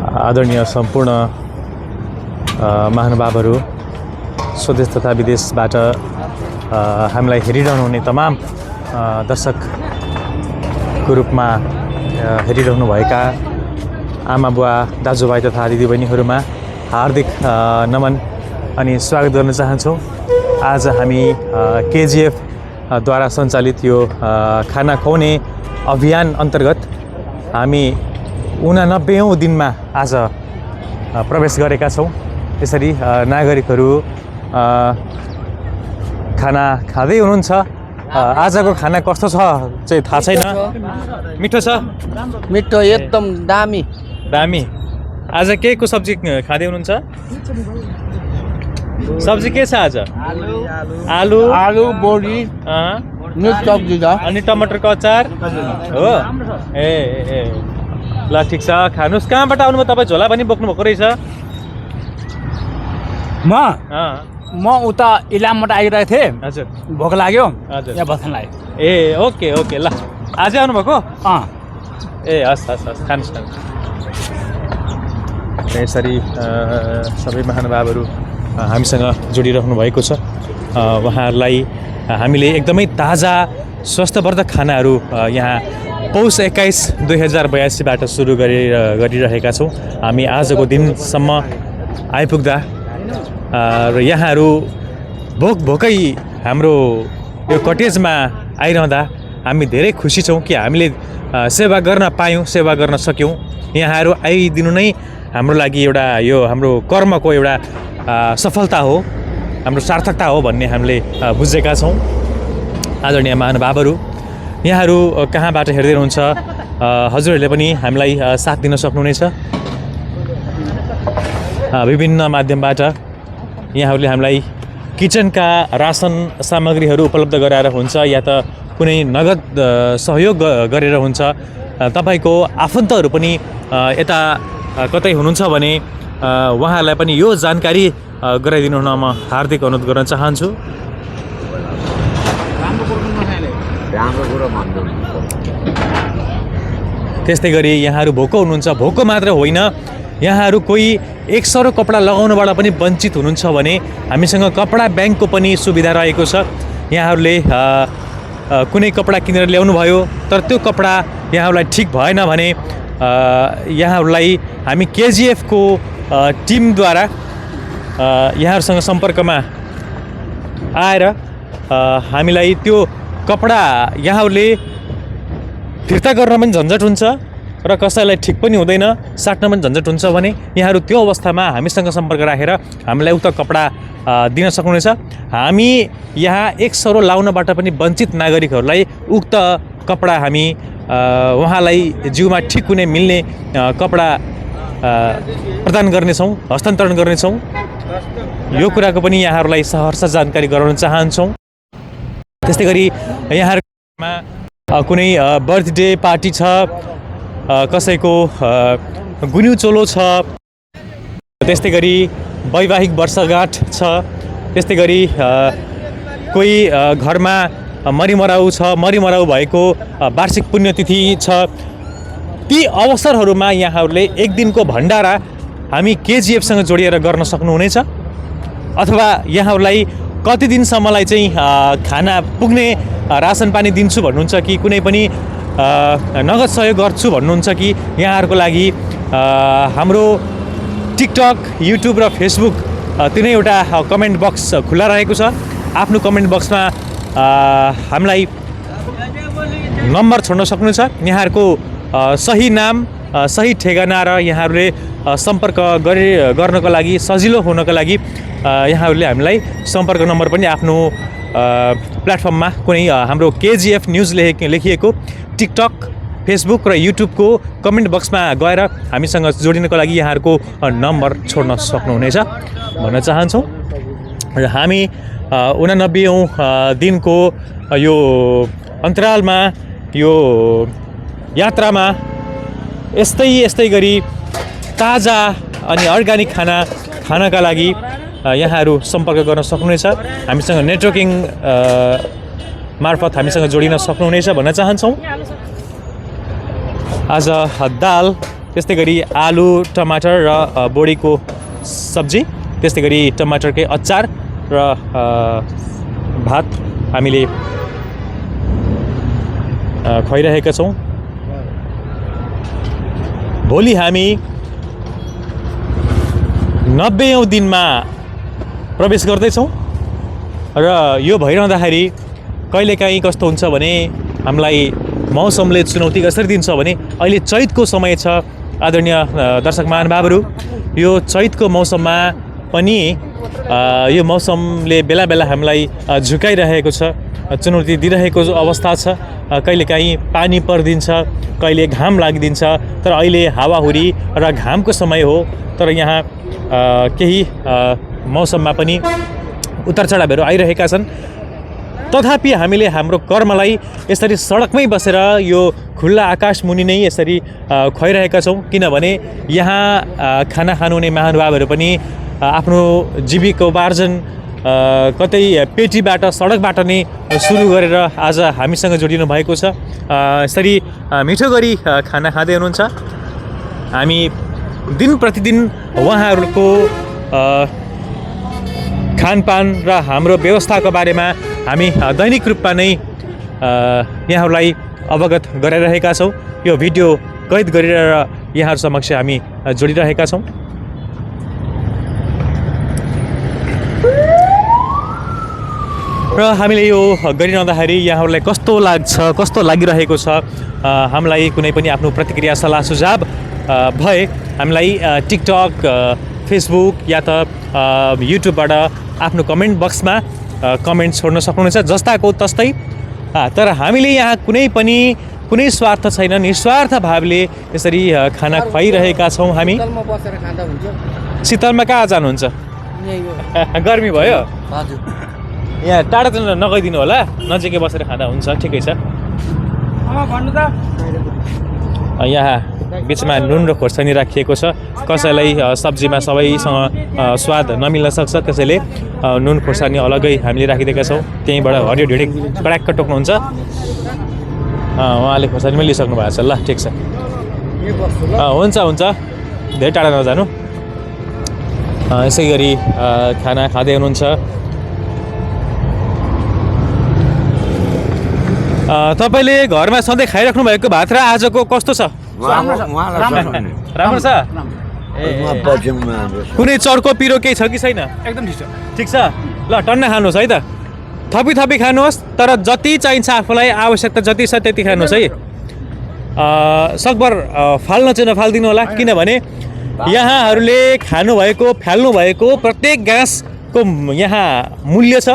आदरणीय सम्पूर्ण महानुभावहरू, स्वदेश तथा विदेशबाट हामीलाई हेरिरहनुहुने तमाम दर्शकको रूपमा हेरिरहनुभएका आमा बुवा दाजुभाइ तथा दिदीबहिनीहरूमा हार्दिक नमन अनि स्वागत गर्न चाहन्छौँ। आज हामी केजिएफ द्वारा सञ्चालित यो खाना खुवाउने अभियान अन्तर्गत हामी 89औं दिनमा आज प्रवेश गरेका छौँ। यसरी नागरिकहरू खाना खाँदै हुनुहुन्छ। आजको खाना कस्तो छ चाहिँ थाहा छैन। मिठो छ? मिठो एकदम दामी दामी। आज के को सब्जी खाँदै हुनुहुन्छ? सब्जी के छ आज? आलु आलु बोडी मिक्स सब्जी छ अनि टमाटरको अचार हो। ए ए ल ठिक छ, खानुस्। कहाँबाट आउनुभयो तपाईँ? झोला पनि बोक्नु भएको रहेछ। म उता इलामबाट आइरहेको थिएँ। हजुर, भोक लाग्यो। हजुर, यहाँ बस्न लाग्यो। ए ओके ओके, ल आजै आउनुभएको? ए हस् हस् हस्, खानुहोस् खानुहोस्। यसरी सबै महानुभावहरू हामीसँग जोडिरहनु भएको छ। उहाँहरूलाई हामीले एकदमै ताजा स्वास्थ्यवर्धक खानाहरू यहाँ पौष 21 2082बाट सुरु गरिरहेका छौँ। हामी आजको दिनसम्म आइपुग्दा र यहाँहरू भोकै हाम्रो यो कटेजमा आइरहँदा हामी धेरै खुसी छौँ कि हामीले सेवा गर्न पायौँ, सेवा गर्न सक्यौँ। यहाँहरू आइदिनु नै हाम्रो लागि एउटा यो हाम्रो कर्मको एउटा सफलता हो, हाम्रो सार्थकता हो भन्ने हामीले बुझेका छौँ। आदरणीय महानुभावहरू, यहाँहरू कहाँबाट हेर्दै हुनुहुन्छ? हजुरहरूले पनि हामीलाई साथ दिन सक्नुहुनेछ। विभिन्न माध्यमबाट यहाँहरूले हामीलाई किचनका रासन सामग्रीहरू उपलब्ध गराएर हुन्छ या त कुनै नगद सहयोग गरेर हुन्छ। तपाईँको आफन्तहरू पनि यता कतै हुनुहुन्छ भने उहाँहरूलाई पनि यो जानकारी गराइदिनु हुन म हार्दिक अनुरोध गर्न चाहन्छु। त्यस्तै गरी यहाँहरू भोको हुनुहुन्छ। भोको मात्र होइन, यहाँहरू कोही एक सरो कपडा लगाउनबाट पनि वञ्चित हुनुहुन्छ भने हामीसँग कपडा ब्याङ्कको पनि सुविधा रहेको छ। यहाँहरूले कुनै कपडा किनेर ल्याउनु भयो तर त्यो कपडा यहाँहरूलाई ठिक भएन भने यहाँहरूलाई हामी केजिएफको टिमद्वारा यहाँहरूसँग सम्पर्कमा आएर हामीलाई त्यो कपडा यहाँहरूले फिर्ता गर्न पनि झन्झट हुन्छ र कसैलाई ठिक पनि हुँदैन, साट्न पनि झन्झट हुन्छ भने यहाँहरू त्यो अवस्थामा हामीसँग सम्पर्क राखेर हामीलाई उक्त कपडा दिन सक्नुहुनेछ। हामी यहाँ एक सरो लाउनबाट पनि वञ्चित नागरिकहरूलाई उक्त कपडा हामी उहाँलाई जिउमा ठिक हुने मिल्ने कपडा प्रदान गर्नेछौँ, हस्तान्तरण गर्नेछौँ। यो कुराको पनि यहाँहरूलाई सहर्ष जानकारी गराउन चाहन्छौँ। त्यस्तै गरी यहाँहरूमा कुनै बर्थडे पार्टी छ, कसैको गुन्यु चोलो छ, त्यस्तै गरी वैवाहिक वर्षगाँठ छ, त्यस्तै गरी कोही घरमा मरिमराउ छ, मरिमराउ भएको वार्षिक पुण्यतिथि छ, ती अवसरहरूमा यहाँहरूले एक दिनको भण्डारा हामी केजिएफसँग जोडिएर गर्न सक्नुहुनेछ। अथवा यहाँहरूलाई कति दिनसम्मलाई चाहिँ खाना पुग्ने रासन पानी दिन्छु भन्नुहुन्छ कि कुनै पनि नगद सहयोग गर्छु भन्नुहुन्छ कि यहाँहरूको लागि हाम्रो टिकटक, युट्युब र फेसबुक तिनैवटा कमेन्ट बक्स खुला रहेको छ। आफ्नो कमेन्ट बक्समा हामीलाई नम्बर छोड्न सक्नुहुन्छ। यहाँहरूको सही नाम, सही ठेगाना र यहाँहरूले सम्पर्क गर्नको लागि सजिलो हुनको लागि यहाँहरूले हामीलाई सम्पर्क नम्बर पनि आफ्नो प्लेटफर्ममा कुनै हाम्रो केजिएफ न्युज लेखिएको टिकटक, फेसबुक र युट्युबको कमेन्ट बक्समा गएर हामीसँग जोडिनको लागि यहाँहरूको नम्बर छोड्न सक्नुहुनेछ भन्न चाहन्छौँ। र हामी 89औं दिनको यो अन्तरालमा, यो यात्रामा यस्तै गरी ताजा अनि अर्ग्यानिक खाना खानका लागि यहाँहरू सम्पर्क गर्न सक्नुहुनेछ। हामीसँग नेटवर्किङ मार्फत हामीसँग जोडिन सक्नुहुनेछ भन्न चाहन्छौँ। आज दाल, त्यस्तै गरी आलु टमाटर र बोडीको सब्जी, त्यस्तै गरी टमाटरकै अचार र भात हामीले खुवाइरहेका छौँ। भोलि हामी 90औं दिनमा प्रवेश गर्दैछौँ र यो भइरहँदाखेरि कहिलेकाहीँ कस्तो हुन्छ भने हामीलाई मौसमले चुनौती कसरी दिन्छ भने अहिले चैतको समय छ। आदरणीय दर्शक महानुभावहरू, यो चैतको मौसममा पनि यो मौसमले बेला बेला हामीलाई झुकाइरहेको छ, चुनौती दिइरहेको अवस्था छ। कहिलेकाहीँ पानी परिदिन्छ, कहिले घाम लागिदिन्छ, तर अहिले हावाहुरी र घामको समय हो। तर यहाँ केही मौसममा पनि उतार चढावहरू आइरहेका छन्। तथापि हामीले हाम्रो कर्मलाई यसरी सडकमै बसेर यो खुल्ला आकाश मुनि नै यसरी खुवाइरहेका छौँ, किनभने यहाँ खाना खानुहुने महानुभावहरू पनि आफ्नो जीविकोपार्जन कतै पेटीबाट सडकबाट नै सुरु गरेर आज हामीसँग जोडिनु भएको छ। यसरी मिठो गरी खाना खाँदै हुनुहुन्छ। हामी दिन प्रतिदिन उहाँहरूको खानपान र हाम्रो व्यवस्थाको बारेमा हामी दैनिक रूपमा नै यहाँहरूलाई अवगत गराइरहेका छौँ। यो भिडियो कैद गरेर यहाँहरू समक्ष हामी जोडिरहेका छौँ। र हामीले यो गरिरहँदाखेरि यहाँहरूलाई कस्तो लाग्छ, कस्तो लागिरहेको छ, हामीलाई कुनै पनि आफ्नो प्रतिक्रिया सल्लाह सुझाव भए हामीलाई टिकटक, फेसबुक या त युट्युबबाट आफ्नो कमेन्ट बक्समा कमेन्ट छोड्न सक्नुहुनेछ, जस्ताको तस्तै। तर हामीले यहाँ कुनै स्वार्थ छैन, निस्वार्थ भावले यसरी खाना खुवाइरहेका छौँ। हामी शीतलमा कहाँ जानुहुन्छ? गर्मी भयो? यहाँ टाढा त नगइदिनु होला, नजिकै बसेर खाँदा हुन्छ, ठिकै छ। यहाँ बिचमा नुन र खोर्सानी राखिएको छ। कसैलाई सब्जीमा सबैसँग स्वाद नमिल्न सक्छ, त्यसैले नुन खोर्सानी अलग्गै हामीले राखिदिएका छौँ। त्यहीँबाट हरियो ढिँडो कडाक्क टोक्नुहुन्छ। उहाँले खोर्सानी पनि लिइसक्नु भएको छ। ल ठिक छ, हुन्छ हुन्छ, धेरै टाढा नजानु। यसै गरी खाना खाँदै हुनुहुन्छ। तपाईँले घरमा सधैँ खाइराख्नु भएको भात र आजको कस्तो छ? राम्रो छ। कुनै चर्को पिरो केही छ कि छैन? एकदम ठिक छ। ठिक छ। ल टन्न खानुहोस् है त, थपी खानुहोस्, तर जति चाहिन्छ आफूलाई आवश्यकता जति छ त्यति खानुहोस् है। सकभर फाल्न चाहिँ नफालिदिनु होला, किनभने यहाँहरूले खानुभएको फाल्नु भएको प्रत्येक गाँसको यहाँ मूल्य छ।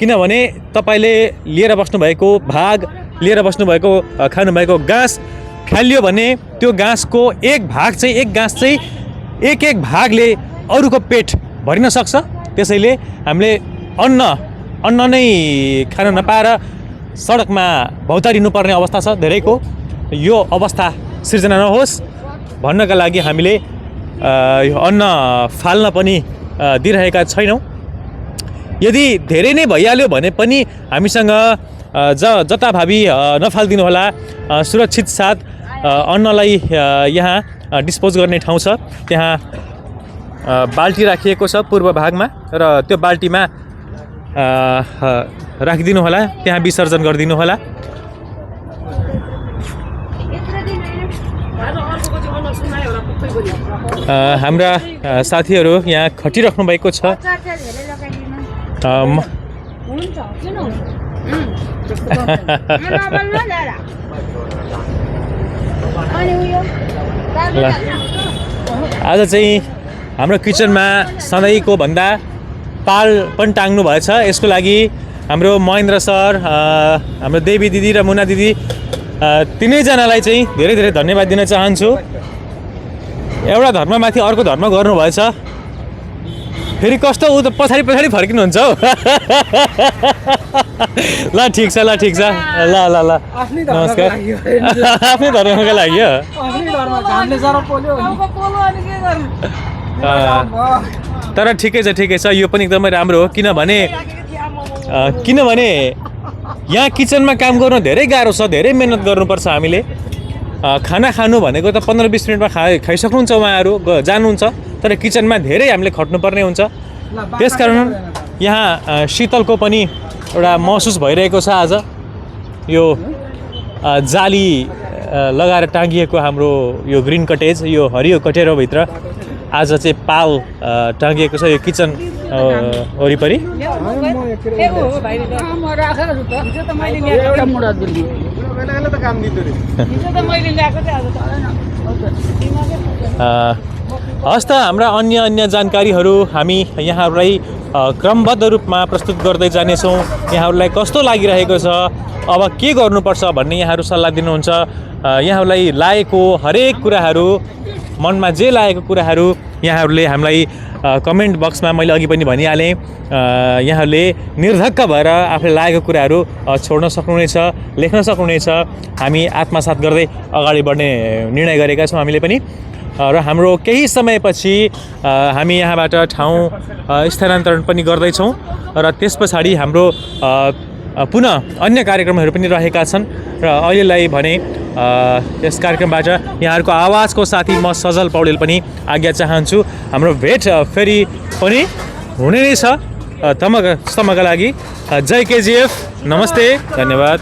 किनभने तपाईँले लिएर बस्नुभएको भाग, लिएर बस्नुभएको खानुभएको गाँस फालियो भने त्यो गाँसको एक गाँस चाहिँ एक भागले अरूको पेट भरिन सक्छ। त्यसैले हामीले अन्न नै खान नपाएर सडकमा भौतारिनु पर्ने अवस्था छ धेरैको। यो अवस्था सिर्जना नहोस् भन्नका लागि हामीले यो अन्न फाल्न पनि दिइरहेका छैनौँ। यदि धेरै नै भइहाल्यो भने पनि हामीसँग जताभावी नफालिदिनु होला। सुरक्षित साथ अन्नलाई यहाँ डिस्पोज गर्ने ठाउँ छ, त्यहाँ बाल्टी राखिएको छ पूर्व भागमा, र त्यो बाल्टीमा राखिदिनु होला, त्यहाँ विसर्जन गरिदिनु होला। हाम्रा साथीहरू यहाँ खटिराख्नु भएको छ। आज चाहिँ हाम्रो किचनमा सधैँको भन्दा पाल पनि टाङ्नु भएछ। यसको लागि हाम्रो महेन्द्र सर, हाम्रो देवी दिदी र मुना दिदी तिनैजनालाई चाहिँ धेरै धेरै धन्यवाद दिन चाहन्छु। एउटा धर्ममाथि अर्को धर्म गर्नुभएछ, फेरि कस्तो ऊ त पछाडि फर्किनुहुन्छ हौ। ल ठिक छ, ल ठिक छ, ल ल ल नमस्कार। आफ्नै धर्मको लागि हो। तर ठिकै छ, यो पनि एकदमै राम्रो हो। किनभने यहाँ किचनमा काम गर्नु धेरै गाह्रो छ, धेरै मेहनत गर्नुपर्छ हामीले। खाना खानु भनेको त 15-20 मिनटमा खाइसक्नुहुन्छ उहाँहरू जानुहुन्छ, तर किचनमा धेरै हामीले खट्नुपर्ने हुन्छ। त्यसकारण यहाँ शीतलको पनि एउटा महसुस भइरहेको छ। आज यो जाली लगाएर टाँगिएको हाम्रो यो ग्रिन कटेज, यो हरियो कटेरोभित्र आज चाहिँ पाल टाँगिएको छ यो किचन वरिपरि। हस् त, हाम्रा अन्य जानकारीहरू हामी यहाँहरूलाई क्रमबद्ध रूपमा प्रस्तुत गर्दै जानेछौँ। यहाँहरूलाई कस्तो लागिरहेको छ, अब के गर्नुपर्छ भन्ने यहाँहरू सल्लाह दिनुहुन्छ। यहाँहरूलाई लागेको हरेक कुराहरू, मनमा जे लागेको कुराहरू यहाँहरूले हामीलाई कमेन्ट बक्समा मैले अघि पनि भनिहालेँ, यहाँहरूले निर्धक्क भएर आफूलाई लागेको कुराहरू छोड्न सक्नुहुनेछ, लेख्न सक्नुहुनेछ। हामी आत्मसात गर्दै अगाडि बढ्ने निर्णय गरेका छौँ हामीले पनि। र हाम्रो केही समयपछि हामी यहाँबाट ठाउँ स्थानान्तरण पनि गर्दैछौँ र त्यस पछाडि हाम्रो पुनः अन्य कार्यक्रमहरू पनि रहेका छन्। र अहिलेलाई भने यस कार्यक्रमबाट यहाँहरूको आवाजको साथी म सजल पौडेल पनि आज्ञा चाहन्छु। हाम्रो भेट फेरि पनि हुने नै छ। तमका लागि जय केजिएफ, नमस्ते, धन्यवाद।